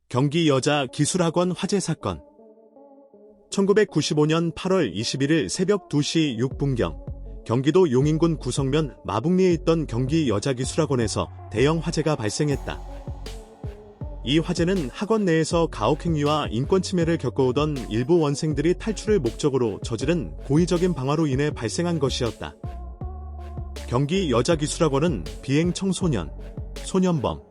경기 여자기술학원 화재 사건. 1995년 8월 21일 새벽 2시 6분경 경기도 용인군 구성면 마북리에 있던 경기 여자기술학원에서 대형 화재가 발생했다. 이 화재는 학원 내에서 가혹행위와 인권침해를 겪어오던 일부 원생들이 탈출을 목적으로 저지른 고의적인 방화로 인해 발생한 것이었다. 경기 여자기술학원은 비행 청소년, 소년범,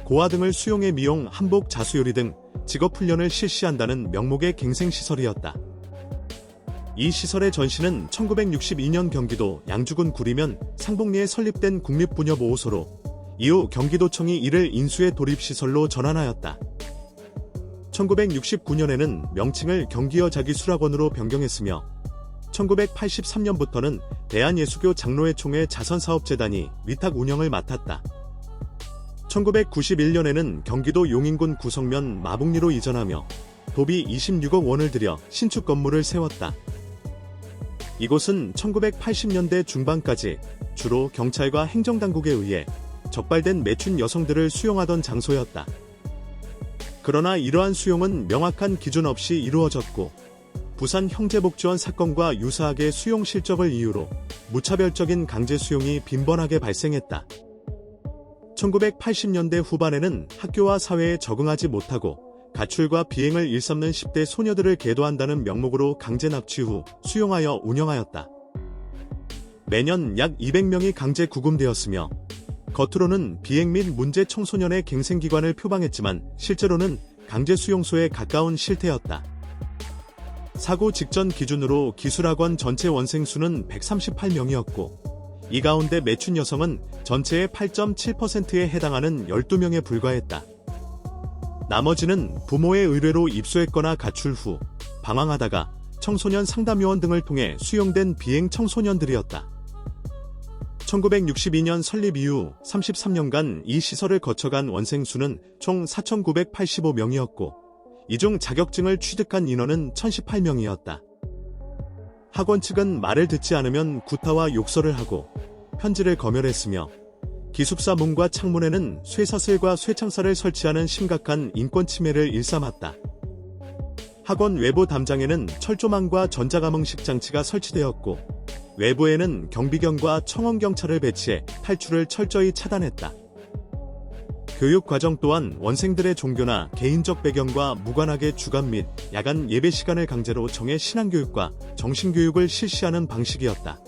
고아 등을 수용해 미용, 한복, 자수요리 등 직업훈련을 실시한다는 명목의 갱생시설이었다. 이 시설의 전시는 1962년 경기도 양주군 구리면 상복리에 설립된 국립부녀보호소로 이후 경기도청이 이를 인수해 도립시설로 전환하였다. 1969년에는 명칭을 경기여자기술학원으로 변경했으며 1983년부터는 대한예수교 장로회총회 자선사업재단이 위탁 운영을 맡았다. 1991년에는 경기도 용인군 구성면 마북리로 이전하며 도비 26억 원을 들여 신축 건물을 세웠다. 이곳은 1980년대 중반까지 주로 경찰과 행정당국에 의해 적발된 매춘 여성들을 수용하던 장소였다. 그러나 이러한 수용은 명확한 기준 없이 이루어졌고 부산 형제복지원 사건과 유사하게 수용 실적을 이유로 무차별적인 강제 수용이 빈번하게 발생했다. 1980년대 후반에는 학교와 사회에 적응하지 못하고 가출과 비행을 일삼는 10대 소녀들을 계도한다는 명목으로 강제 납치 후 수용하여 운영하였다. 매년 약 200명이 강제 구금되었으며 겉으로는 비행 및 문제 청소년의 갱생기관을 표방했지만 실제로는 강제 수용소에 가까운 실태였다. 사고 직전 기준으로 기술학원 전체 원생 수는 138명이었고 이 가운데 매춘 여성은 전체의 8.7%에 해당하는 12명에 불과했다. 나머지는 부모의 의뢰로 입소했거나 가출 후 방황하다가 청소년 상담요원 등을 통해 수용된 비행 청소년들이었다. 1962년 설립 이후 33년간 이 시설을 거쳐간 원생 수는 총 4,985명이었고 이 중 자격증을 취득한 인원은 1,018명이었다. 학원 측은 말을 듣지 않으면 구타와 욕설을 하고 편지를 검열했으며 기숙사 문과 창문에는 쇠사슬과 쇠창살을 설치하는 심각한 인권 침해를 일삼았다. 학원 외부 담장에는 철조망과 전자감응식 장치가 설치되었고 외부에는 경비견과 청원경찰을 배치해 탈출을 철저히 차단했다. 교육 과정 또한 원생들의 종교나 개인적 배경과 무관하게 주간 및 야간 예배 시간을 강제로 정해 신앙교육과 정신교육을 실시하는 방식이었다.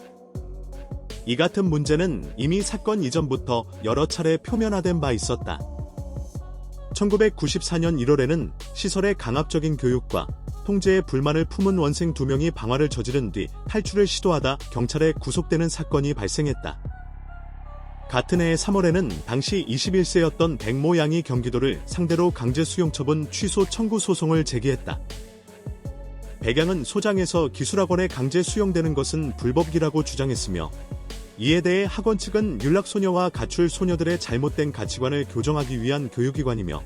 이 같은 문제는 이미 사건 이전부터 여러 차례 표면화된 바 있었다. 1994년 1월에는 시설의 강압적인 교육과 통제에 불만을 품은 원생 2명이 방화를 저지른 뒤 탈출을 시도하다 경찰에 구속되는 사건이 발생했다. 같은 해 3월에는 당시 21세였던 백모 양이 경기도를 상대로 강제 수용 처분 취소 청구 소송을 제기했다. 백양은 소장에서 기술학원에 강제 수용되는 것은 불법이라고 주장했으며 이에 대해 학원 측은 윤락소녀와 가출 소녀들의 잘못된 가치관을 교정하기 위한 교육기관이며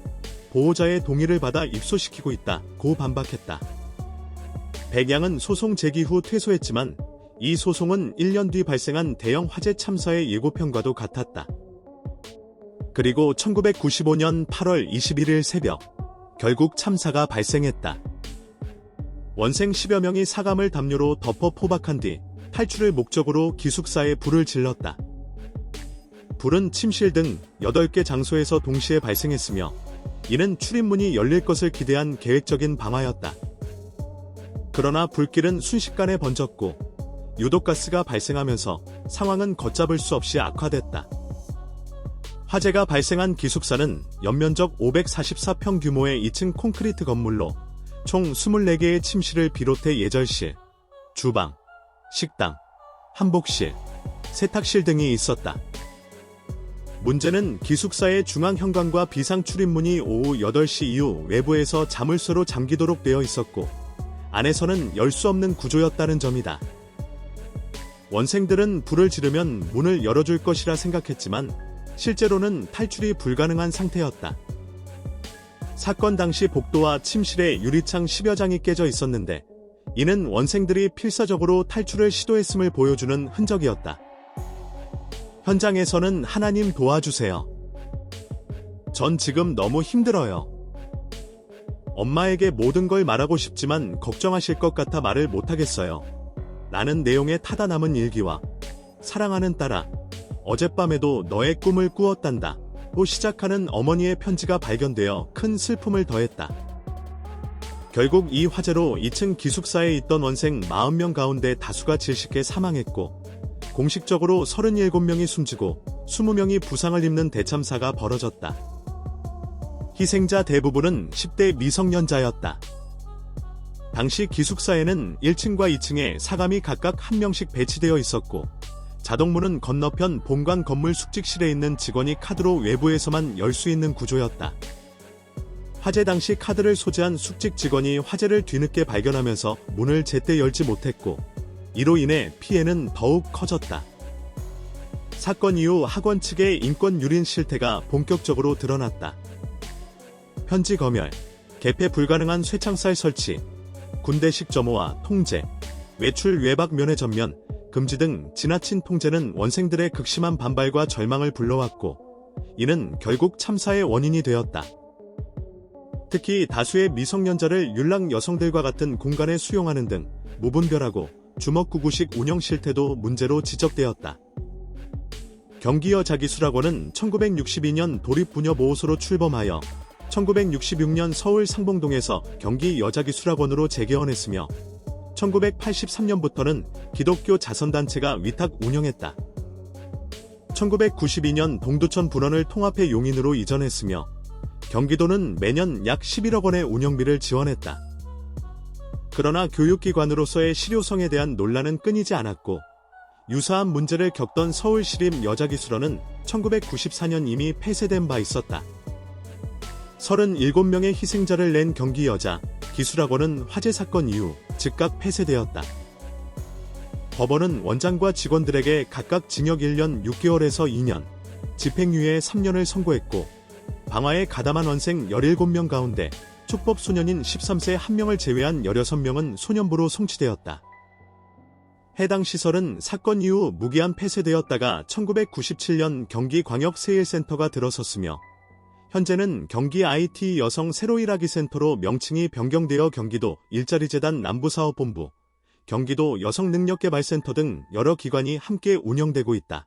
보호자의 동의를 받아 입소시키고 있다고 반박했다. 백양은 소송 제기 후 퇴소했지만 이 소송은 1년 뒤 발생한 대형 화재 참사의 예고편과도 같았다. 그리고 1995년 8월 21일 새벽 결국 참사가 발생했다. 원생 10여 명이 사감을 담요로 덮어 포박한 뒤 탈출을 목적으로 기숙사에 불을 질렀다. 불은 침실 등 8개 장소에서 동시에 발생했으며 이는 출입문이 열릴 것을 기대한 계획적인 방화였다. 그러나 불길은 순식간에 번졌고 유독가스가 발생하면서 상황은 걷잡을 수 없이 악화됐다. 화재가 발생한 기숙사는 연면적 544평 규모의 2층 콘크리트 건물로 총 24개의 침실을 비롯해 예절실, 주방, 식당, 한복실, 세탁실 등이 있었다. 문제는 기숙사의 중앙 현관과 비상 출입문이 오후 8시 이후 외부에서 자물쇠로 잠기도록 되어 있었고 안에서는 열 수 없는 구조였다는 점이다. 원생들은 불을 지르면 문을 열어줄 것이라 생각했지만 실제로는 탈출이 불가능한 상태였다. 사건 당시 복도와 침실에 유리창 10여 장이 깨져 있었는데 이는 원생들이 필사적으로 탈출을 시도했음을 보여주는 흔적이었다. 현장에서는 하나님 도와주세요. 전 지금 너무 힘들어요. 엄마에게 모든 걸 말하고 싶지만 걱정하실 것 같아 말을 못하겠어요. 라는 내용의 타다 남은 일기와 사랑하는 딸아, 어젯밤에도 너의 꿈을 꾸었단다. 로 시작하는 어머니의 편지가 발견되어 큰 슬픔을 더했다. 결국 이 화재로 2층 기숙사에 있던 원생 40명 가운데 다수가 질식해 사망했고, 공식적으로 37명이 숨지고 20명이 부상을 입는 대참사가 벌어졌다. 희생자 대부분은 10대 미성년자였다. 당시 기숙사에는 1층과 2층에 사감이 각각 한 명씩 배치되어 있었고, 자동문은 건너편 본관 건물 숙직실에 있는 직원이 카드로 외부에서만 열 수 있는 구조였다. 화재 당시 카드를 소지한 숙직 직원이 화재를 뒤늦게 발견하면서 문을 제때 열지 못했고, 이로 인해 피해는 더욱 커졌다. 사건 이후 학원 측의 인권 유린 실태가 본격적으로 드러났다. 편지 검열, 개폐 불가능한 쇠창살 설치, 군대식 점호와 통제, 외출 외박 면회 전면, 금지 등 지나친 통제는 원생들의 극심한 반발과 절망을 불러왔고, 이는 결국 참사의 원인이 되었다. 특히 다수의 미성년자를 율랑 여성들과 같은 공간에 수용하는 등 무분별하고 주먹구구식 운영 실태도 문제로 지적되었다. 경기 여자기술학원은 1962년 도립부녀보호소로 출범하여 1966년 서울 상봉동에서 경기 여자기술학원으로 재개원했으며 1983년부터는 기독교 자선단체가 위탁 운영했다. 1992년 동두천 분원을 통합해 용인으로 이전했으며 경기도는 매년 약 11억 원의 운영비를 지원했다. 그러나 교육기관으로서의 실효성에 대한 논란은 끊이지 않았고, 유사한 문제를 겪던 서울시립여자기술원은 1994년 이미 폐쇄된 바 있었다. 37명의 희생자를 낸 경기여자기술학원은 화재 사건 이후 즉각 폐쇄되었다. 법원은 원장과 직원들에게 각각 징역 1년 6개월에서 2년, 집행유예 3년을 선고했고, 방화에 가담한 원생 17명 가운데 축법 소년인 13세 1명을 제외한 16명은 소년부로 송치되었다. 해당 시설은 사건 이후 무기한 폐쇄되었다가 1997년 경기광역세일센터가 들어섰으며, 현재는 경기 IT 여성 새로일하기 센터로 명칭이 변경되어 경기도 일자리재단 남부사업본부, 경기도 여성능력개발센터 등 여러 기관이 함께 운영되고 있다.